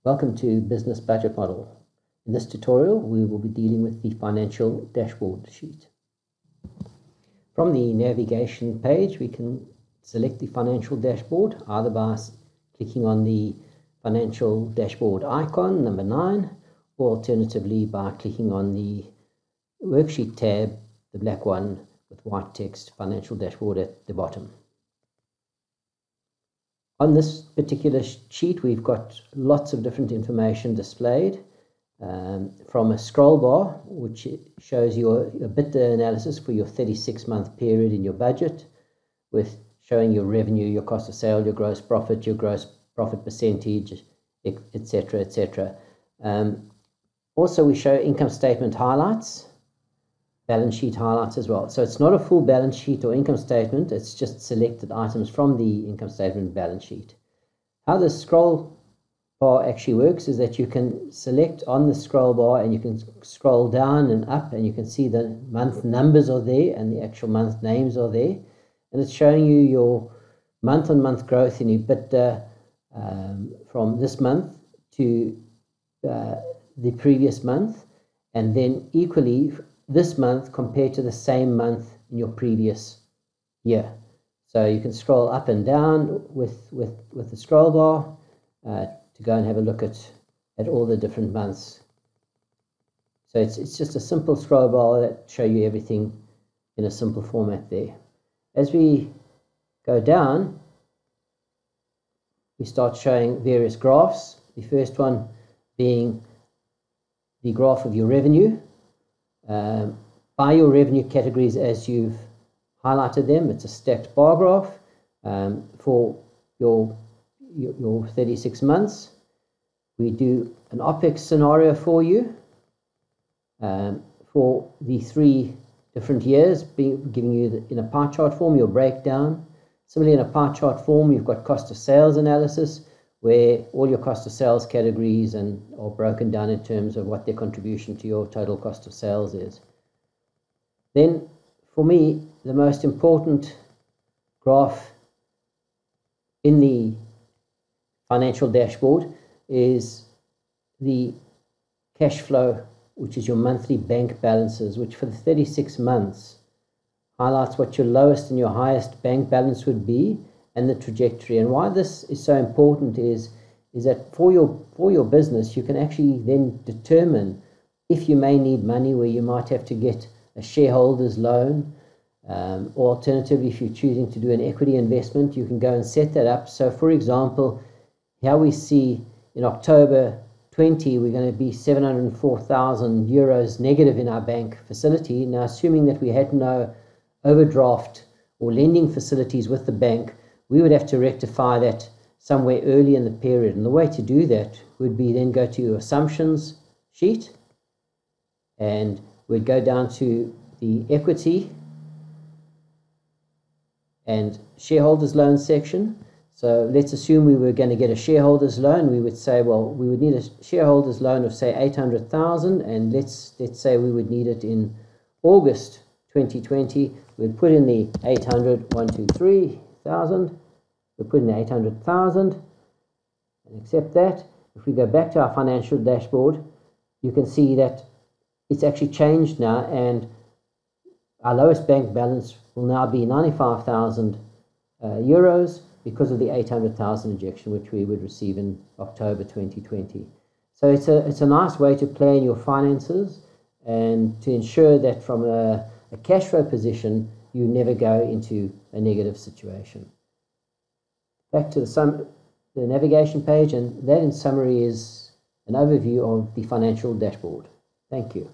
Welcome to Business Budget Model. In this tutorial, we will be dealing with the financial dashboard sheet. From the navigation page, we can select the financial dashboard either by clicking on the financial dashboard icon, number 9, or alternatively by clicking on the worksheet tab, the black one with white text, financial dashboard at the bottom. On this particular sheet, we've got lots of different information displayed, from a scroll bar, which shows your EBITDA analysis for your 36-month period in your budget, with showing your revenue, your cost of sale, your gross profit percentage, etc., etc. Also, we show income statement highlights, balance sheet highlights as well. So it's not a full balance sheet or income statement, it's just selected items from the income statement and balance sheet. How the scroll bar actually works is that you can select on the scroll bar and you can scroll down and up, and you can see the month numbers are there and the actual month names are there, and it's showing you your month-on-month growth in EBITDA from this month to the previous month, and then equally this month compared to the same month in your previous year. So you can scroll up and down with the scroll bar to go and have a look at all the different months. So it's just a simple scroll bar that show you everything in a simple format there. As we go down, we start showing various graphs. The first one being the graph of your revenue. By your revenue categories as you've highlighted them, it's a stacked bar graph for your 36 months. We do an OPEX scenario for you for the 3 different years, giving you in a pie chart form your breakdown. Similarly, in a pie chart form, you've got cost of sales analysis, where all your cost of sales categories are broken down in terms of what their contribution to your total cost of sales is. Then, for me, the most important graph in the financial dashboard is the cash flow, which is your monthly bank balances, which for the 36 months highlights what your lowest and your highest bank balance would be, and the trajectory. And why this is so important is that for your business, you can actually then determine if you may need money, where you might have to get a shareholder's loan, or alternatively, if you're choosing to do an equity investment, you can go and set that up. So for example, here we see in October 20 we're going to be 704,000 euros negative in our bank facility. Now, assuming that we had no overdraft or lending facilities with the bank, we would have to rectify that somewhere early in the period. And the way to do that would be then go to your assumptions sheet, and we'd go down to the equity and shareholders loan section. So let's assume we were going to get a shareholders loan. We would say, well, we would need a shareholders loan of say 800,000, and let's say we would need it in August 2020. We'd put in the 800,123,000. We put in the 800,000 and accept that. If we go back to our financial dashboard, you can see that it's actually changed now, and our lowest bank balance will now be 95,000 euros because of the 800,000 injection, which we would receive in October 2020. So it's a nice way to plan your finances and to ensure that from a cash flow position, you never go into a negative situation. Back to the navigation page, and that in summary is an overview of the financial dashboard. Thank you.